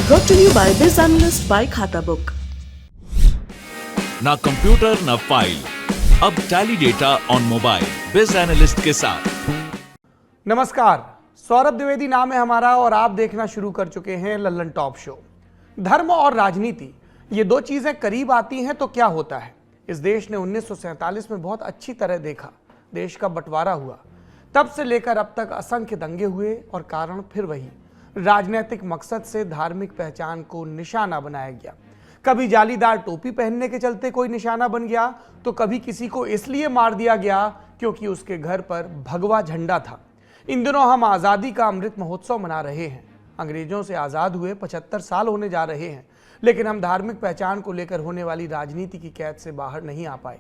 Brought to you by Biz Analyst by खाता book. ना computer ना फाइल, अब टैली डेटा ऑन मोबाइल बिज एनालिस्ट के साथ। नमस्कार, सौरभ द्विवेदी नाम है हमारा और आप देखना शुरू कर चुके हैं लल्लन टॉप शो। धर्म और राजनीति ये दो चीजें करीब आती हैं तो क्या होता है। इस देश ने 1947 में बहुत अच्छी तरह देखा, देश का बंटवारा हुआ। तब से लेकर अब तक असंख्य दंगे हुए और कारण फिर वही, राजनीतिक मकसद से धार्मिक पहचान को निशाना बनाया गया। कभी जालीदार टोपी पहनने के चलते कोई निशाना बन गया तो कभी किसी को इसलिए मार दिया गया क्योंकि उसके घर पर भगवा झंडा था। इन दिनों हम आज़ादी का अमृत महोत्सव मना रहे हैं। अंग्रेजों से आज़ाद हुए 75 साल होने जा रहे हैं, लेकिन हम धार्मिक पहचान को लेकर होने वाली राजनीति की कैद से बाहर नहीं आ पाए।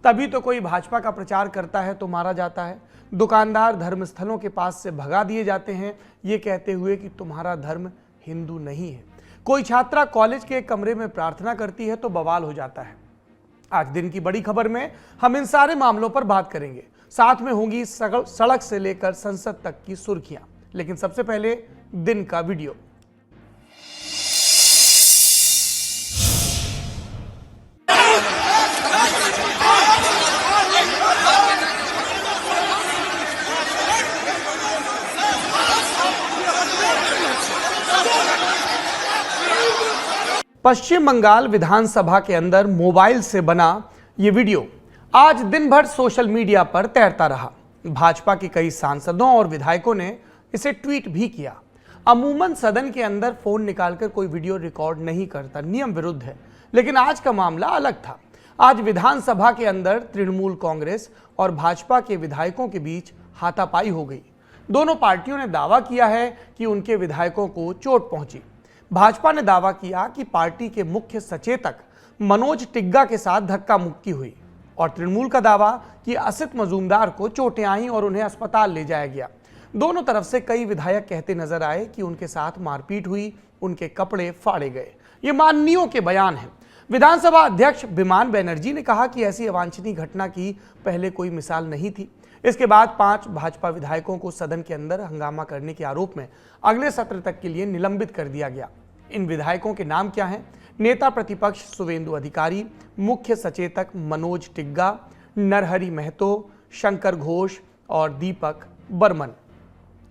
तभी तो कोई भाजपा का प्रचार करता है तो मारा जाता है, दुकानदार धर्मस्थलों के पास से भगा दिए जाते हैं ये कहते हुए कि तुम्हारा धर्म हिंदू नहीं है। कोई छात्रा कॉलेज के एक कमरे में प्रार्थना करती है तो बवाल हो जाता है। आज दिन की बड़ी खबर में हम इन सारे मामलों पर बात करेंगे। साथ में होंगी सड़क से लेकर संसद तक की सुर्खियां। लेकिन सबसे पहले दिन का वीडियो। पश्चिम बंगाल विधानसभा के अंदर मोबाइल से बना ये वीडियो आज दिन भर सोशल मीडिया पर तैरता रहा। भाजपा के कई सांसदों और विधायकों ने इसे ट्वीट भी किया। अमूमन सदन के अंदर फोन निकालकर कोई वीडियो रिकॉर्ड नहीं करता, नियम विरुद्ध है। लेकिन आज का मामला अलग था। आज विधानसभा के अंदर तृणमूल कांग्रेस और भाजपा के विधायकों के बीच हाथापाई हो गई। दोनों पार्टियों ने दावा किया है कि उनके विधायकों को चोट पहुंची। भाजपा ने दावा किया कि पार्टी के मुख्य सचेतक मनोज टिग्गा के साथ धक्का मुक्की हुई और तृणमूल का दावा कि असित मजूमदार को चोटें आईं और उन्हें अस्पताल ले जाया गया। दोनों तरफ से कई विधायक कहते नजर आए कि उनके साथ मारपीट हुई, उनके कपड़े फाड़े गए। ये माननीयों के बयान हैं। विधानसभा अध्यक्ष बिमान बनर्जी ने कहा कि ऐसी अवांछनीय घटना की पहले कोई मिसाल नहीं थी। इसके बाद 5 भाजपा विधायकों को सदन के अंदर हंगामा करने के आरोप में अगले सत्र तक के लिए निलंबित कर दिया गया। इन विधायकों के नाम क्या हैं? नेता प्रतिपक्ष सुवेंदु अधिकारी, मुख्य सचेतक मनोज टिग्गा, नरहरि महतो, शंकर घोष और दीपक बर्मन।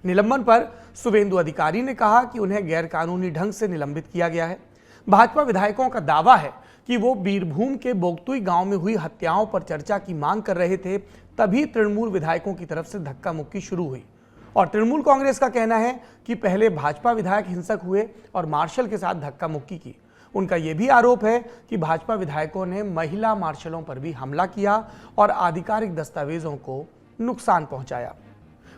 निलंबन पर सुवेंदु अधिकारी ने कहा कि उन्हें गैरकानूनी ढंग से निलंबित किया गया है। भाजपा विधायकों का दावा है कि वो बीरभूम के बोगतुई गांव में हुई हत्याओं पर चर्चा की मांग कर रहे थे, तभी तृणमूल विधायकों की तरफ से धक्का मुक्की शुरू हुई। और तृणमूल कांग्रेस का कहना है कि पहले भाजपा विधायक हिंसक हुए और मार्शल के साथ धक्का मुक्की की। उनका यह भी आरोप है कि भाजपा विधायकों ने महिला मार्शलों पर भी हमला किया और आधिकारिक दस्तावेजों को नुकसान पहुंचाया।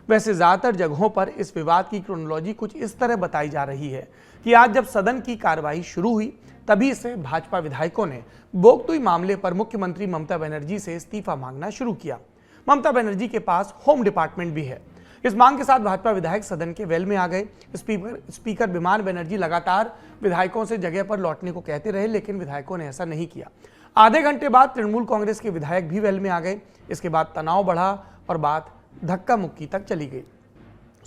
वैसे ज्यादातर जगहों पर इस विवाद की क्रोनोलॉजी कुछ इस तरह बताई जा रही है कि आज जब सदन की कार्रवाई शुरू हुई तभी से भाजपा विधायकों ने बोगतुई मामले पर मुख्यमंत्री ममता बनर्जी से इस्तीफा मांगना शुरू किया। ममता बनर्जी के पास होम डिपार्टमेंट भी है। इस मांग के साथ भाजपा विधायक सदन के वेल में आ गए। स्पीकर बिमान बनर्जी लगातार विधायकों से जगह पर लौटने को कहते रहे, लेकिन विधायकों ने ऐसा नहीं किया। आधे घंटे बाद तृणमूल कांग्रेस के विधायक भी वेल में आ गए। इसके बाद तनाव बढ़ा और बात धक्का मुक्की तक चली गई।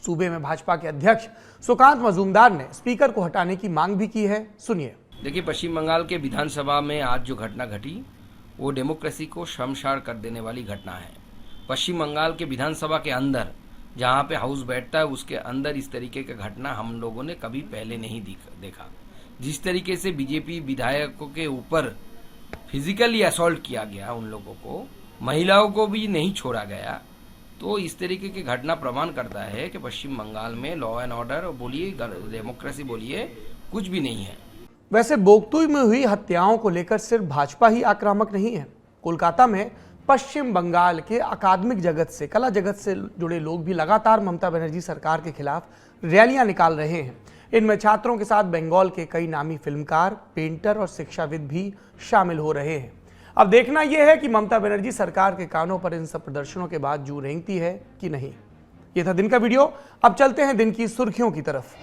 सूबे में भाजपा के अध्यक्ष सुकांत मजूमदार ने स्पीकर को हटाने की मांग भी की है। सुनिए। देखिए, पश्चिम बंगाल के विधानसभा में आज जो घटना घटी वो डेमोक्रेसी को शर्मसार कर देने वाली घटना है। पश्चिम बंगाल के विधानसभा के अंदर जहां पे हाउस बैठता है उसके अंदर इस तरीके का घटना हम लोगों ने कभी पहले नहीं देखा। जिस तरीके से बीजेपी विधायकों के ऊपर फिजिकली असॉल्ट किया गया, उन लोगों को, महिलाओं को भी नहीं छोड़ा गया, तो इस तरीके की घटना प्रमाण करता है कि पश्चिम बंगाल में लॉ एंड ऑर्डर बोलिए, डेमोक्रेसी बोलिए, कुछ भी नहीं है। वैसे बोगतुई में हुई हत्याओं को लेकर सिर्फ भाजपा ही आक्रामक नहीं है। कोलकाता में पश्चिम बंगाल के अकादमिक जगत से, कला जगत से जुड़े लोग भी लगातार ममता बनर्जी सरकार के खिलाफ रैलियां निकाल रहे हैं। इनमें छात्रों के साथ बंगाल के कई नामी फिल्मकार, पेंटर और शिक्षाविद भी शामिल हो रहे हैं। अब देखना यह है कि ममता बनर्जी सरकार के कानों पर इन सब प्रदर्शनों के बाद जू रेंगती है कि नहीं। यह था दिन का वीडियो। अब चलते हैं दिन की सुर्खियों की तरफ।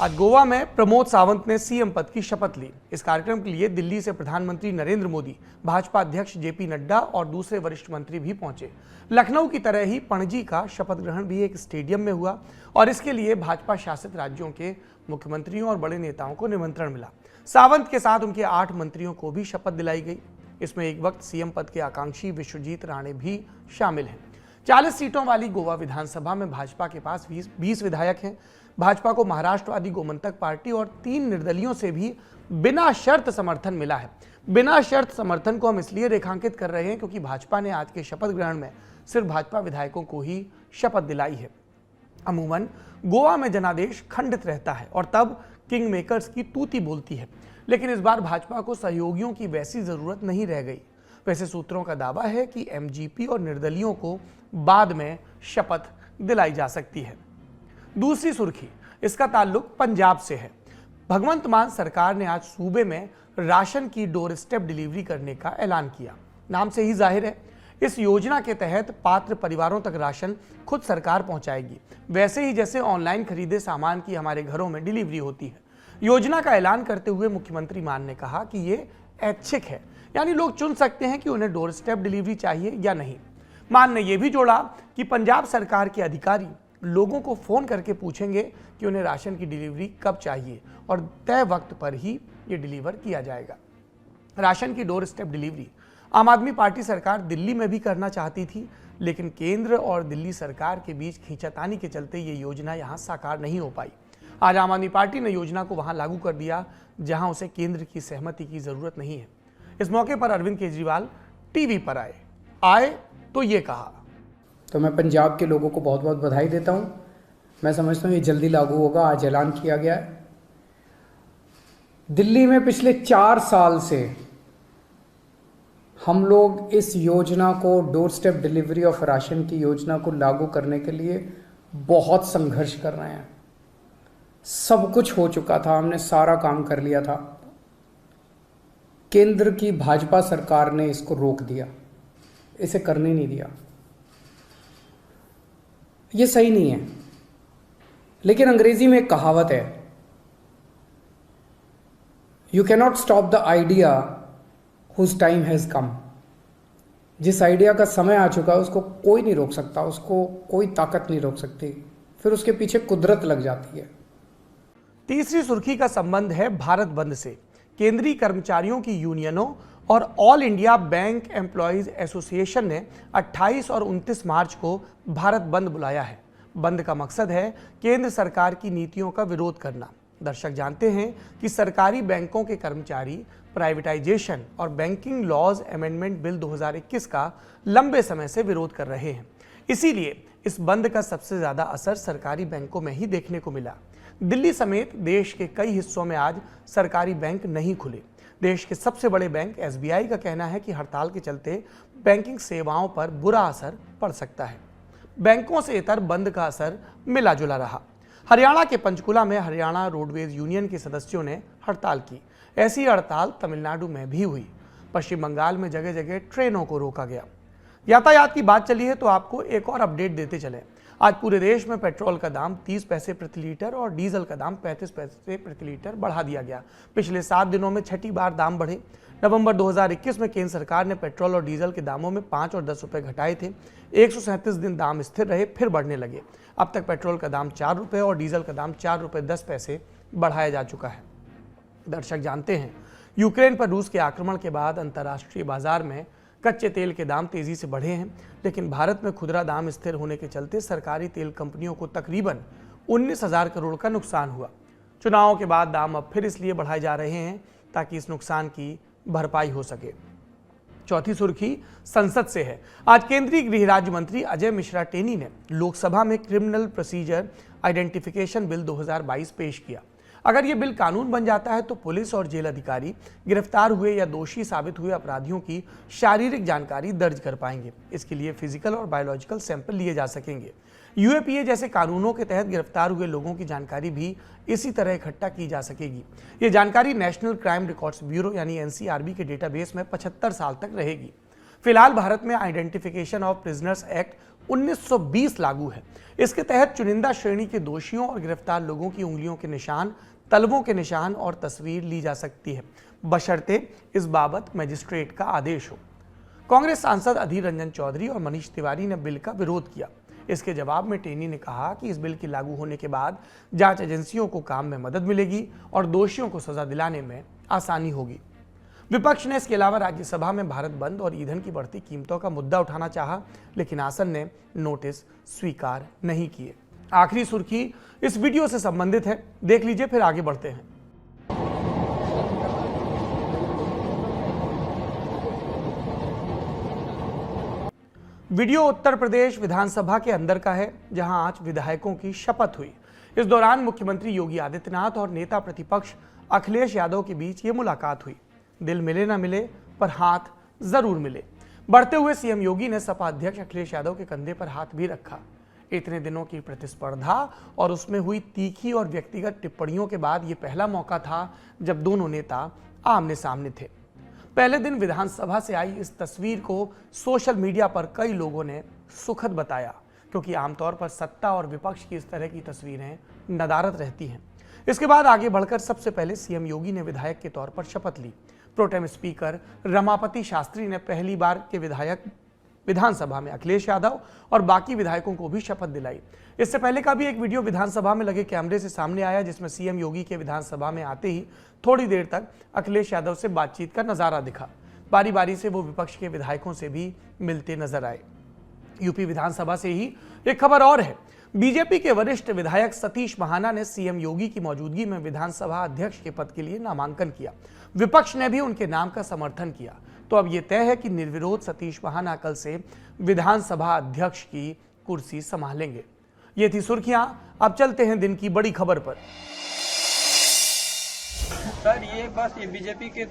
आज गोवा में प्रमोद सावंत ने सीएम पद की शपथ ली। इस कार्यक्रम के लिए दिल्ली से प्रधानमंत्री नरेंद्र मोदी, भाजपा अध्यक्ष जेपी नड्डा और दूसरे वरिष्ठ मंत्री भी पहुंचे। लखनऊ की तरह ही पणजी का शपथ ग्रहण भी एक स्टेडियम में हुआ और इसके लिए भाजपा शासित राज्यों के मुख्यमंत्रियों और बड़े नेताओं को निमंत्रण मिला। सावंत के साथ उनके 8 मंत्रियों को भी शपथ दिलाई गई। इसमें एक वक्त सीएम पद के आकांक्षी विश्वजीत राणे भी शामिल हैं। 40 सीटों वाली गोवा विधानसभा में भाजपा के पास 20 विधायक हैं। भाजपा को महाराष्ट्रवादी गोमंतक पार्टी और 3 निर्दलियों से भी बिना शर्त समर्थन मिला है। बिना शर्त समर्थन को हम इसलिए रेखांकित कर रहे हैं क्योंकि भाजपा ने आज के शपथ ग्रहण में सिर्फ भाजपा विधायकों को ही शपथ दिलाई है। अमूमन गोवा में जनादेश खंडित रहता है और तब किंग मेकर्स की तूती बोलती है, लेकिन इस बार भाजपा को सहयोगियों की वैसी जरूरत नहीं रह गई। वैसे सूत्रों का दावा है कि एमजीपी और निर्दलियों को बाद में शपथ दिलाई जा सकती है। दूसरी सुर्खी, इसका ताल्लुक पंजाब से है। भगवंत मान सरकार ने आज सूबे में राशन की डोर स्टेप डिलीवरी करने का ऐलान किया। नाम से ही जाहिर है, इस योजना के तहत पात्र परिवारों तक राशन खुद सरकार पहुंचाएगी, वैसे ही जैसे ऑनलाइन खरीदे सामान की हमारे घरों में डिलीवरी होती है। योजना का ऐलान करते हुए मुख्यमंत्री मान ने कहा कि ये ऐच्छिक है, यानी लोग चुन सकते हैं कि उन्हें डोर स्टेप डिलीवरी चाहिए या नहीं। मान ने यह भी जोड़ा कि पंजाब सरकार के अधिकारी लोगों को फोन करके पूछेंगे कि उन्हें राशन की डिलीवरी कब चाहिए और तय वक्त पर ही ये डिलीवर किया जाएगा। राशन की डोर स्टेप डिलीवरी आम आदमी पार्टी सरकार दिल्ली में भी करना चाहती थी, लेकिन केंद्र और दिल्ली सरकार के बीच खींचातानी के चलते ये योजना यहाँ साकार नहीं हो पाई। आज आम आदमी पार्टी ने योजना को वहां लागू कर दिया जहां उसे केंद्र की सहमति की जरूरत नहीं है। इस मौके पर अरविंद केजरीवाल टीवी पर आए तो ये कहा, तो मैं पंजाब के लोगों को बहुत बहुत बधाई देता हूं। मैं समझता हूं ये जल्दी लागू होगा। आज ऐलान किया गया है। दिल्ली में पिछले 4 साल से हम लोग इस योजना को, door step delivery of ration की योजना को लागू करने के लिए बहुत संघर्ष कर रहे हैं। सब कुछ हो चुका था, हमने सारा काम कर लिया था। केंद्र की भाजपा सरकार ने इसको रोक दिया, इसे करने नहीं दिया। ये सही नहीं है। लेकिन अंग्रेजी में एक कहावत है, you cannot stop the idea whose time has come. जिस आइडिया का समय आ चुका है उसको कोई नहीं रोक सकता, उसको कोई ताकत नहीं रोक सकती, फिर उसके पीछे कुदरत लग जाती है। तीसरी सुर्खी का संबंध है भारत बंद से। केंद्रीय कर्मचारियों की यूनियनों और all India bank employees association ने 28 और 29 मार्च को भारत बंद बुलाया है। बंद का मकसद है केंद्र सरकार की नीतियों का विरोध करना। दर्शक जानते हैं कि सरकारी बैंकों के कर्मचारी प्राइवेटाइजेशन और बैंकिंग लॉज अमेंडमेंट बिल 2021 का लंबे समय से विरोध कर रहे हैं। इसीलिए इस बंद का सबसे ज्यादा असर सरकारी बैंकों में ही देखने को मिला। दिल्ली समेत देश के कई हिस्सों में आज सरकारी बैंक नहीं खुले। देश के सबसे बड़े बैंक एसबीआई का कहना है कि हड़ताल के चलते बैंकिंग सेवाओं पर बुरा असर पड़ सकता है। बैंकों से इतर बंद का असर मिला जुला रहा। हरियाणा के पंचकुला में हरियाणा रोडवेज यूनियन के सदस्यों ने हड़ताल की। ऐसी हड़ताल तमिलनाडु में भी हुई। पश्चिम बंगाल में जगह जगह ट्रेनों को रोका गया। यातायात की बात चली है तो आपको एक और अपडेट देते चले। आज पूरे देश में पेट्रोल का दाम 30 पैसे प्रति लीटर और डीजल का दाम 35 पैसे प्रति लीटर बढ़ा दिया गया। पिछले 7 दिनों में 6ठी बार दाम बढ़े। नवंबर 2021 में केंद्र सरकार ने पेट्रोल और डीजल के दामों में 5 और 10 रुपए घटाए थे। 137 दिन दाम स्थिर रहे, फिर बढ़ने लगे। अब तक पेट्रोल का दाम 4 रुपए और डीजल का दाम 4 रुपए 10 पैसे बढ़ाया जा चुका है। दर्शक जानते हैं, यूक्रेन पर रूस के आक्रमण के बाद अंतर्राष्ट्रीय बाजार में कच्चे तेल के दाम तेजी से बढ़े हैं, लेकिन भारत में खुदरा दाम स्थिर होने के चलते सरकारी तेल कंपनियों को तकरीबन 19,000 करोड़ का नुकसान हुआ। चुनावों के बाद दाम अब फिर इसलिए बढ़ाए जा रहे हैं ताकि इस नुकसान की भरपाई हो सके। चौथी सुर्खी संसद से है। आज केंद्रीय गृह राज्य मंत्री अजय मिश्रा टेनी ने लोकसभा में क्रिमिनल प्रोसीजर आइडेंटिफिकेशन बिल 2022 पेश किया। अगर ये बिल कानून बन जाता है तो पुलिस और जेल अधिकारी गिरफ्तार हुए या दोषी साबित हुए अपराधियों की शारीरिक जानकारी दर्ज कर पाएंगे। इसके लिए फिजिकल और बायोलॉजिकल सैंपल लिए जा सकेंगे। यूएपीए जैसे कानूनों के तहत गिरफ्तार हुए लोगों की जानकारी भी इसी तरह इकट्ठा की जा सकेगी। ये जानकारी नेशनल क्राइम रिकॉर्ड्स ब्यूरो यानी एनसीआरबी के डेटाबेस में 75 साल तक रहेगी। फिलहाल भारत में आइडेंटिफिकेशन ऑफ प्रिजनर्स एक्ट 1920 लागू है। इसके तहत चुनिंदा श्रेणी के दोषियों और गिरफ्तार लोगों की उंगलियों के निशान, तलवों के निशान और तस्वीर ली जा सकती है, बशर्ते इस बाबत मजिस्ट्रेट का आदेश हो। कांग्रेस सांसद अधीर रंजन चौधरी और मनीष तिवारी ने बिल का विरोध किया। इसके जवाब में टेनी ने कहा कि इस बिल के लागू होने के बाद जांच एजेंसियों को काम में मदद मिलेगी और दोषियों को सजा दिलाने में आसानी होगी। विपक्ष ने इसके अलावा राज्यसभा में भारत बंद और ईंधन की बढ़ती कीमतों का मुद्दा उठाना चाहा, लेकिन आसन ने नोटिस स्वीकार नहीं किए। आखिरी सुर्खी इस वीडियो से संबंधित है, देख लीजिए फिर आगे बढ़ते हैं। वीडियो उत्तर प्रदेश विधानसभा के अंदर का है, जहां आज विधायकों की शपथ हुई। इस दौरान मुख्यमंत्री योगी आदित्यनाथ और नेता प्रतिपक्ष अखिलेश यादव के बीच ये मुलाकात हुई। दिल मिले ना मिले पर हाथ जरूर मिले। बढ़ते हुए सीएम योगी ने सपा अध्यक्ष अखिलेश यादव के कंधे पर हाथ भी रखा। इतने दिनों की प्रतिस्पर्धा और उसमें हुई तीखी और व्यक्तिगत टिप्पणियों के बाद ये पहला मौका था जब दोनों नेता आमने सामने थे। पहले दिन विधानसभा से आई इस तस्वीर को सोशल मीडिया पर कई लोगों ने सुखद बताया, क्योंकि आमतौर पर सत्ता और विपक्ष की इस तरह की तस्वीरें नदारद रहती हैं। इसके बाद आगे बढ़कर सबसे पहले सीएम योगी ने विधायक के तौर पर शपथ ली। प्रोटेम स्पीकर रमापति शास्त्री ने पहली बार के विधायक विधानसभा में अखिलेश यादव और बाकी विधायकों को भी शपथ दिलाई। इससे पहले का भी एक वीडियो विधानसभा में लगे कैमरे से सामने आया, जिसमें सीएम योगी के विधानसभा में आते ही थोड़ी देर तक अखिलेश यादव से बातचीत का नजारा दिखा। बारी बारी से वो विपक्ष के विधायकों से भी मिलते नजर आए। यूपी विधानसभा से ही एक खबर और है। बीजेपी के वरिष्ठ विधायक सतीश महाना ने सीएम योगी की मौजूदगी में विधानसभा अध्यक्ष के पद के लिए नामांकन किया। विपक्ष ने भी उनके नाम का समर्थन किया। तो अब यह तय है कि निर्विरोध सतीश महाना कल से विधानसभा अध्यक्ष की कुर्सी संभालेंगे। ये थी सुर्खियां। अब चलते हैं दिन की बड़ी खबर पर। सर ये बीजेपी के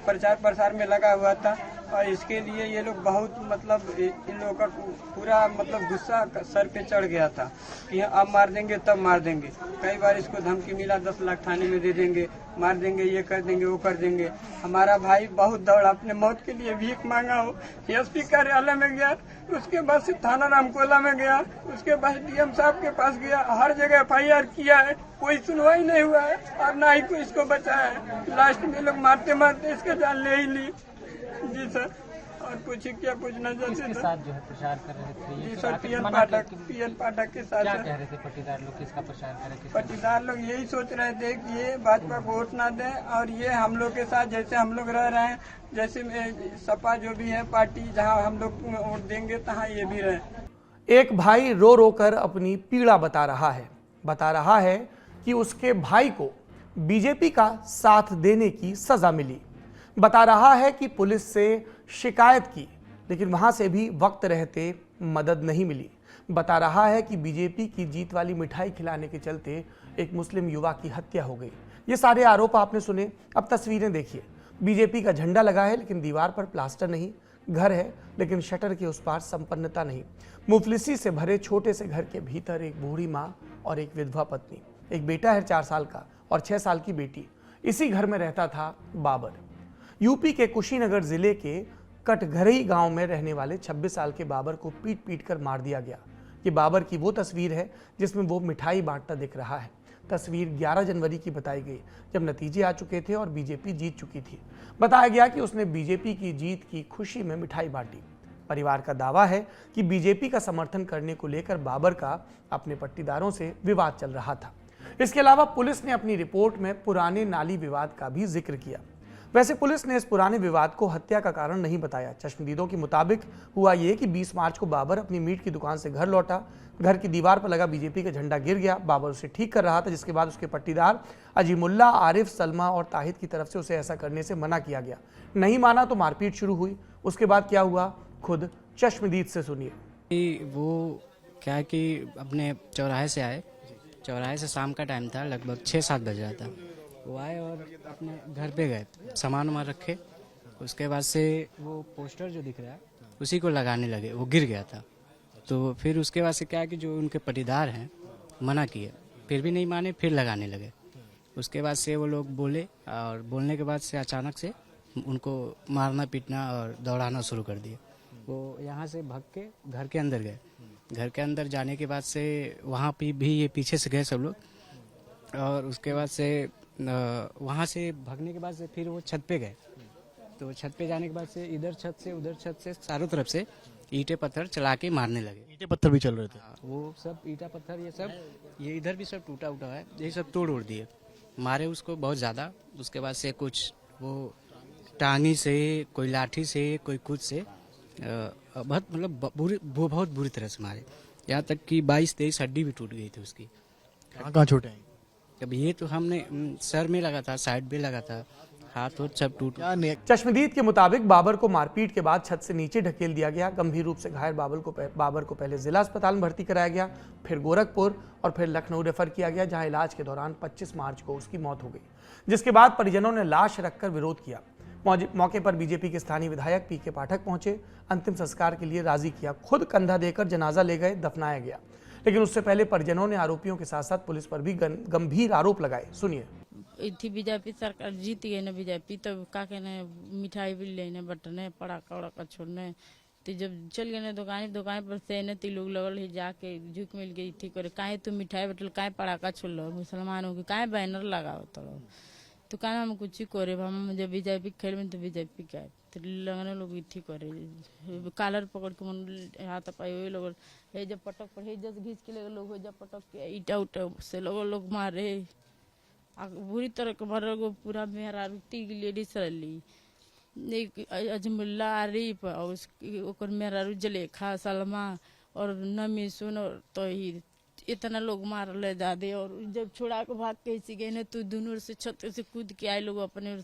प्रचार प्रसार में लगा हुआ था और इसके लिए ये लोग बहुत इन लोगों का पूरा गुस्सा सर पे चढ़ गया था कि अब मार देंगे तब मार देंगे। कई बार इसको धमकी मिला 10 लाख थाने में दे देंगे, मार देंगे, ये कर देंगे, वो कर देंगे। हमारा भाई बहुत दौड़ा, अपने मौत के लिए भीख मांगा हो। एसपी कार्यालय में गया, उसके बाद से थाना रामकोला में गया, उसके बाद डीएम साहब के पास गया, हर जगह FIR किया है, कोई सुनवाई नहीं हुआ है और ना ही कोई इसको बचाया है। लास्ट में लोग मारते मारते इसके जान ले ही ली। जी सर, और पूछिए क्या पूछना चाहते साथ जो है प्रचार कर रहे थे। जी सर, पीएन पाठक के साथ क्या कह रहे थे पट्टीदार लोग, किसका प्रचार करें? पट्टीदार लोग यही सोच रहे थे कि ये भाजपा को वोट ना दें और ये हम लोग के साथ जैसे हम लोग रह रहे हैं, जैसे सपा जो भी है पार्टी, जहाँ हम लोग वोट देंगे तहाँ ये भी रहे। एक भाई रो रो कर अपनी पीड़ा बता रहा है कि उसके भाई को बीजेपी का साथ देने की सजा मिली। बता रहा है कि पुलिस से शिकायत की, लेकिन वहां से भी वक्त रहते मदद नहीं मिली। बता रहा है कि बीजेपी की जीत वाली मिठाई खिलाने के चलते एक मुस्लिम युवा की हत्या हो गई। ये सारे आरोप आपने सुने। अब तस्वीरें देखिए। बीजेपी का झंडा लगा है, लेकिन दीवार पर प्लास्टर नहीं। घर है, लेकिन शटर के उस पार संपन्नता नहीं। मुफलिसी से भरे छोटे से घर के भीतर एक बूढ़ी माँ और एक विधवा पत्नी, एक बेटा है 4 साल का और 6 साल की बेटी। इसी घर में रहता था बाबर। यूपी के कुशीनगर जिले के कटघरई गांव में रहने वाले 26 साल के बाबर को पीट पीट कर मार दिया गया। ये बाबर की वो तस्वीर है जिसमें वो मिठाई बांटता दिख रहा है। तस्वीर 11 जनवरी की बताई गई, जब नतीजे आ चुके थे और बीजेपी जीत चुकी थी। बताया गया कि उसने बीजेपी की जीत की खुशी में मिठाई बांटी। परिवार का दावा है कि बीजेपी का समर्थन करने को लेकर बाबर का अपने पट्टीदारों से विवाद चल रहा था। इसके अलावा पुलिस ने अपनी रिपोर्ट में पुराने नाली विवाद का भी जिक्र किया। वैसे पुलिस ने इस पुराने विवाद को हत्या का कारण नहीं बताया। चश्मदीदों के मुताबिक हुआ ये कि 20 मार्च को बाबर अपनी मीट की दुकान से घर लौटा। घर की दीवार पर लगा बीजेपी का झंडा गिर गया। बाबर उसे ठीक कर रहा था, जिसके बाद उसके पट्टीदार अजीमुल्ला, आरिफ, सलमा और ताहिद की तरफ से उसे ऐसा करने से मना किया गया। नहीं माना तो मारपीट शुरू हुई। उसके बाद क्या हुआ, खुद चश्मदीद से सुनिए। वो क्या है कि अपने चौराहे से आए। चौराहे से शाम का टाइम था, लगभग 6-7 बज रहा था। वो आए और अपने घर पे गए, सामान वामान रखे। उसके बाद से वो पोस्टर जो दिख रहा है उसी को लगाने लगे। वो गिर गया था। तो फिर उसके बाद से क्या है कि जो उनके पट्टीदार हैं मना किए, फिर भी नहीं माने, फिर लगाने लगे। उसके बाद से वो लोग बोले और बोलने के बाद से अचानक से उनको मारना पीटना और दौड़ाना शुरू कर दिए। वो यहाँ से भाग के घर के अंदर गए। घर के अंदर जाने के बाद से वहाँ पे भी ये पीछे से गए सब लोग, और उसके बाद से वहाँ से भागने के बाद से फिर वो छत पे गए। तो छत पे जाने के बाद से इधर छत से उधर छत से चारों तरफ से ईंटें पत्थर चला के मारने लगे। ईंटें पत्थर भी चल रहे थे? वो सब ईंटा पत्थर ये इधर भी सब टूटा उटा है, ये सब तोड़ उड़ दिए, मारे उसको बहुत ज़्यादा। उसके बाद से कुछ वो टांगी से, कोई लाठी से, कोई कुछ से बहुत मतलब बहुत बुरी तरह से मारे, यहाँ तक कि 22-23 हड्डी भी टूट गई थी उसकी। कहाँ छोटे हैं? अब ये तो हमने सर में लगा था, साइड पे लगा था, हाथ और सब टूट। चश्मदीद के मुताबिक बाबर को मारपीट के बाद छत से नीचे ढकेल दिया गया। गंभीर रूप से घायल बाबर को पहले जिला अस्पताल में भर्ती कराया गया, फिर गोरखपुर और फिर लखनऊ रेफर किया गया, जहां इलाज के दौरान 25 मार्च को उसकी मौत हो गई, जिसके बाद परिजनों ने लाश रखकर विरोध किया। मौके पर बीजेपी के स्थानीय विधायक पीके पाठक पहुंचे, अंतिम संस्कार के लिए राजी किया, खुद कंधा देकर जनाजा ले गए, दफनाया गया। लेकिन उससे पहले परिजनों ने आरोपियों के साथ साथ पुलिस पर भी गंभीर आरोप लगाए। सुनिए। थी बीजेपी सरकार जीत गई ना, बीजेपी तो का कहने मिठाई भी लेने बटने पड़ाका उड़ाका छोड़ने, तो जब चल गए दुकान पर से न ती लोग लगल ही जाके झुक मिल गई थी करे, काहे तू मिठाई बटल, काहे पड़ाका छोड़ लो, मुसलमानों के काहे बैनर लगाओ, तो काहे हम कुछ ही करे, हम जब बीजेपी खेल में तो बीजेपी क्या तो लगने लोग इथी करे, कालर पकड़ के मन हाथ पाई वही लोग जब पटक पर जब घींच के ले लोग जब पटक के ईटा उटा से लोग मारे, बुरी तरह के भर पूरा मेहरा रुती लेडीज रही, अजमुल्ला आरिफ और मेहरा जलेखा सलमा और नमी सुन, तो ही इतना लोग मार ले दादे। और जब छोड़ा के भाग के इसी गए तो दोनों से छत से कूद के आए लोग अपने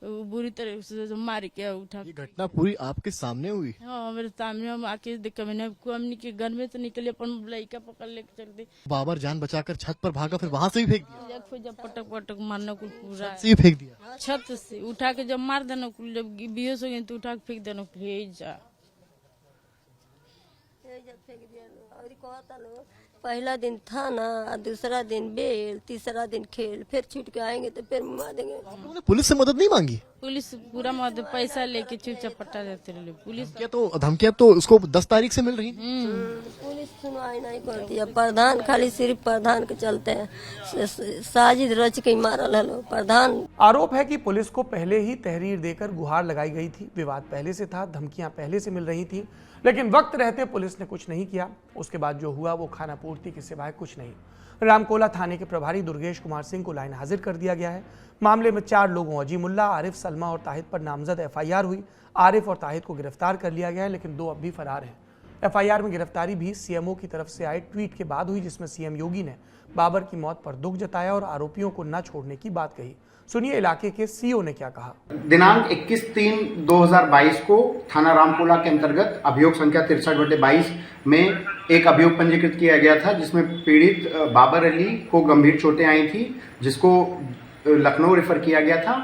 बुरी तरह से मार के उठा। ये घटना पूरी आपके सामने हुई? हाँ, मेरे सामने, हम आके देख मैंने हमने के घर में से निकले अपन लड़का पकड़ लेके चल दे। बाबर जान बचाकर छत पर भागा, फिर वहाँ से भी फेंक दिया? जब पटक मारना कुल पूरा छत से ही फेंक दिया? छत से उठा के जब मार देना कुल, जब बेहोश हो गए तो उठा के फेंक देना कुल। जा पहला दिन थाना, दूसरा दिन बेल, तीसरा दिन खेल, फिर छूट के आएंगे तो फिर मार देंगे। आपने पुलिस से मदद नहीं मांगी? पुलिस पूरा मदद पैसा लेके चुपचाप पट्टा देते रहे पुलिस। धमकियां तो उसको 10 तारीख से मिल रही? पुलिस सुनवाई नहीं करती है, प्रधान खाली सिर्फ प्रधान के चलते हैं, साजिद रच के मारल है प्रधान। आरोप है कि पुलिस को पहले ही तहरीर देकर गुहार लगाई गई थी, विवाद पहले से था, धमकियां पहले से मिल रही थी, लेकिन वक्त रहते पुलिस ने कुछ नहीं किया। उसके बाद जो हुआ वो खाना पूर्ति के सिवाय कुछ नहीं। रामकोला थाने के प्रभारी दुर्गेश कुमार सिंह को लाइन हाजिर कर दिया गया है। मामले में 4 लोगों अजीमुल्ला, आरिफ, सलमा और ताहिद पर नामजद एफआईआर हुई। आरिफ और ताहिद को गिरफ्तार कर लिया गया है, लेकिन 2 अब भी फरार हैं। एफआईआर में गिरफ्तारी भी सीएमओ की तरफ से आए ट्वीट के बाद हुई, जिसमें सीएम योगी ने बाबर की मौत पर दुख जताया और आरोपियों को न छोड़ने की बात कही। सुनिए इलाके के सीओ ने क्या कहा। दिनांक 21/3/2022 को थाना रामकोला के अंतर्गत अभियोग संख्या 63/22 में एक अभियोग पंजीकृत किया गया था, जिसमें पीड़ित बाबर अली को गंभीर चोटें आई थी, जिसको लखनऊ रेफर किया गया था।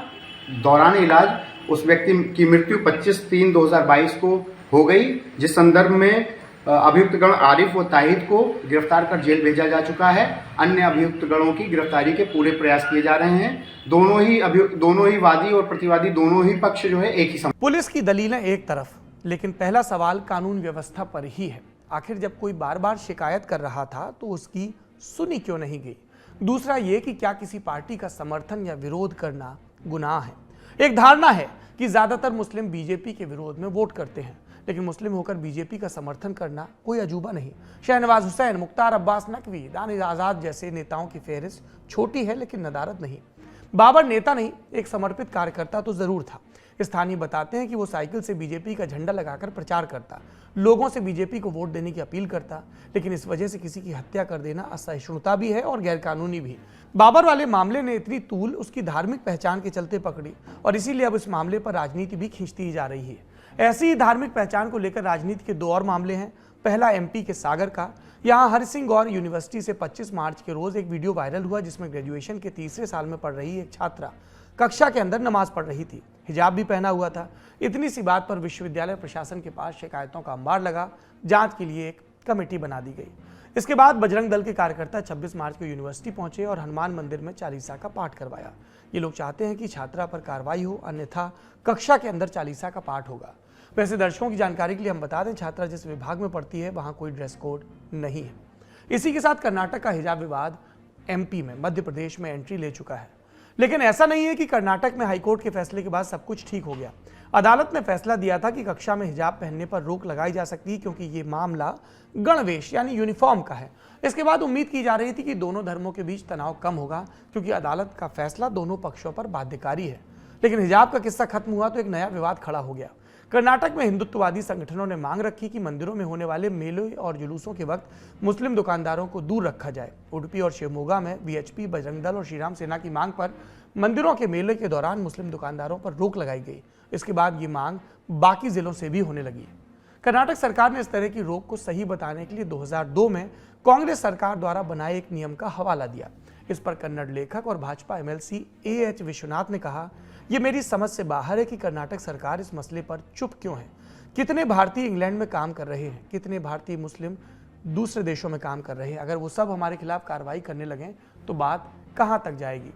दौरान इलाज उस व्यक्ति की मृत्यु 25/3/2022 को हो गई, जिस संदर्भ में अभियुक्तगण आरिफ व ताहिद को गिरफ्तार कर जेल भेजा जा चुका है। अन्य अभियुक्तगणों की गिरफ्तारी के पूरे प्रयास किए जा रहे हैं। दोनों ही वादी और प्रतिवादी, दोनों ही पक्ष जो है एक ही समय। पुलिस की दलीलें एक तरफ, लेकिन पहला सवाल कानून व्यवस्था पर ही है। आखिर जब कोई बार बार शिकायत कर रहा था तो उसकी सुनी क्यों नहीं गई? दूसरा ये कि क्या किसी पार्टी का समर्थन या विरोध करना गुनाह है? एक धारणा है कि ज्यादातर मुस्लिम बीजेपी के विरोध में वोट करते हैं, लेकिन मुस्लिम होकर बीजेपी का समर्थन करना कोई अजूबा नहीं। शहनवाज हुसैन, मुख्तार अब्बास नकवी, दानिश आजाद जैसे नेताओं की फहरिस्त छोटी है, लेकिन नदारद नहीं। बाबर नेता नहीं, एक समर्पित कार्यकर्ता तो जरूर था। स्थानीय बताते हैं कि वो साइकिल से बीजेपी का झंडा लगाकर प्रचार करता, लोगों से बीजेपी को वोट देने की अपील करता, लेकिन इस वजह से किसी की हत्या कर देना असहिष्णुता भी है और गैरकानूनी भी। बाबर वाले मामले ने इतनी तूल उसकी धार्मिक पहचान के चलते पकड़ी और इसीलिए अब इस मामले पर राजनीति भी खींचती जा रही है। ऐसी ही धार्मिक पहचान को लेकर राजनीति के 2 और मामले हैं। पहला एमपी के सागर का। यहाँ हरिसिंह गौर यूनिवर्सिटी से 25 मार्च के रोज एक वीडियो वायरल हुआ, जिसमें ग्रेजुएशन के 3रे साल में पढ़ रही एक छात्रा कक्षा के अंदर नमाज पढ़ रही थी, हिजाब भी पहना हुआ था। इतनी सी बात पर विश्वविद्यालय प्रशासन के पास शिकायतों का अंबार लगा। जांच के लिए एक कमेटी बना दी गई। इसके बाद बजरंग दल के कार्यकर्ता 26 मार्च को यूनिवर्सिटी पहुंचे और हनुमान मंदिर में चालीसा का पाठ करवाया। ये लोग चाहते हैं कि छात्रा पर कार्रवाई हो, अन्यथा कक्षा के अंदर चालीसा का पाठ होगा। वैसे दर्शकों की जानकारी के लिए हम बता दें, छात्रा जिस विभाग में पढ़ती है वहां कोई ड्रेस कोड नहीं है। इसी के साथ कर्नाटक का हिजाब विवाद एमपी में, मध्य प्रदेश में एंट्री ले चुका है। लेकिन ऐसा नहीं है कि कर्नाटक में हाईकोर्ट के फैसले के बाद सब कुछ ठीक हो गया। अदालत ने फैसला दिया था कि कक्षा में हिजाब पहनने पर रोक लगाई जा सकती है, क्योंकि ये मामला गणवेश यानी यूनिफॉर्म का है। इसके बाद उम्मीद की जा रही थी कि दोनों धर्मों के बीच तनाव कम होगा, क्योंकि अदालत का फैसला दोनों पक्षों पर बाध्यकारी है। लेकिन हिजाब का किस्सा खत्म हुआ तो एक नया विवाद खड़ा हो गया। कर्नाटक में हिंदुत्ववादी संगठनों ने मांग रखी कि मंदिरों में होने वाले मेलों और जुलूसों के वक्त मुस्लिम दुकानदारों को दूर रखा जाए। उडुपी और शिवमोगा में वीएचपी, बजरंग दल और श्रीराम सेना की मांग पर मंदिरों के मेले के दौरान मुस्लिम दुकानदारों पर रोक लगाई गई। इसके बाद ये मांग बाकी जिलों से भी होने लगी। कर्नाटक सरकार ने इस तरह की रोक को सही बताने के लिए 2002 में कांग्रेस सरकार द्वारा बनाए एक नियम का हवाला दिया। इस पर कन्नड़ लेखक और भाजपा एमएलसी AH विश्वनाथ ने कहा, यह मेरी समझ से बाहर है कि कर्नाटक सरकार इस मसले पर चुप क्यों है। कितने भारतीय इंग्लैंड में काम कर रहे हैं, कितने भारतीय मुस्लिम दूसरे देशों में काम कर रहे हैं। अगर वो सब हमारे खिलाफ कार्रवाई करने लगें तो बात कहां तक जाएगी।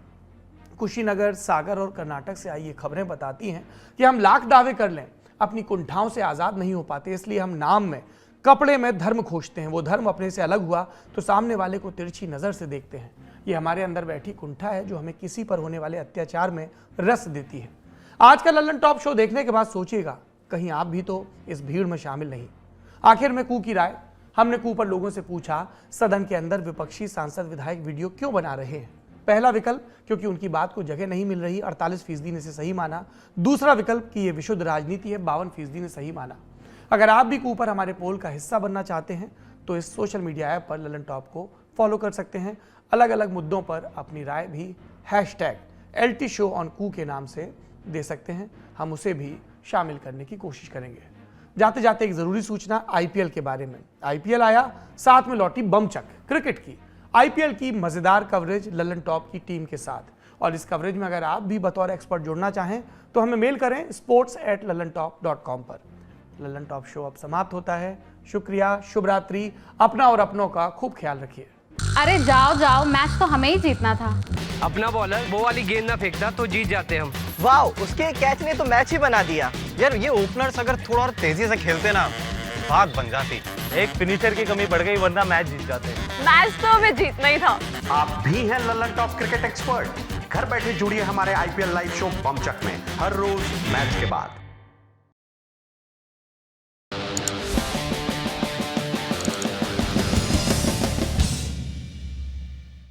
कुशीनगर, सागर और कर्नाटक से आई ये खबरें बताती हैं कि हम लाख दावे कर लें, अपनी कुंठाओं से आजाद नहीं हो पाते। इसलिए हम नाम में, कपड़े में धर्म खोजते हैं। वो धर्म अपने से अलग हुआ तो सामने वाले को तिरछी नजर से देखते हैं। ये हमारे अंदर बैठी कुंठा है जो हमें किसी पर होने वाले अत्याचार में रस देती है। आज का लल्लन टॉप शो देखने के बाद सोचिएगा, कहीं आप भी तो इस भीड़ में शामिल नहीं। आखिर में कू की राय। हमने कू पर लोगों से पूछा, सदन के अंदर विपक्षी सांसद विधायक वीडियो क्यों बना रहे हैं। पहला विकल्प, क्योंकि उनकी बात को जगह नहीं मिल रही, 48% ने इसे सही माना। दूसरा विकल्प कि यह विशुद्ध राजनीति है, 52% ने सही माना। अगर आप भी कू पर हमारे पोल का हिस्सा बनना चाहते हैं तो इस सोशल मीडिया ऐप पर लल्लन टॉप को फॉलो कर सकते हैं। अलग अलग मुद्दों पर अपनी राय भी #LT शो ऑन कू के नाम से दे सकते हैं। हम उसे भी शामिल करने की कोशिश करेंगे। जाते जाते एक जरूरी सूचना IPL के बारे में। IPL आया, साथ में लौटी बमचक क्रिकेट की। IPL की मजेदार कवरेज लल्लन टॉप की टीम के साथ। और इस कवरेज में अगर आप भी बतौर एक्सपर्ट जुड़ना चाहें तो हमें मेल करें sports@lallantop.com पर। लल्लन टॉप शो अब समाप्त होता है। शुक्रिया, शुभ रात्रि। अपना और अपनों का खूब ख्याल रखिए। अरे जाओ जाओ, मैच तो हमें ही जीतना था। अपना बॉलर वो वाली गेंद ना फेंकता तो जीत जाते हम। वाह, उसके कैच ने तो मैच ही बना दिया। यार ये ओपनर्स अगर थोड़ा और तेजी से खेलते ना, बात बन जाती। एक फिनिशर की कमी बढ़ गई, वरना मैच जीत जाते। मैच तो हमें जीतना ही था। आप भी हैं लल्लन टॉप क्रिकेट एक्सपर्ट। घर बैठे जुड़िए हमारे IPL लाइव शो बमचक में हर रोज मैच के बाद।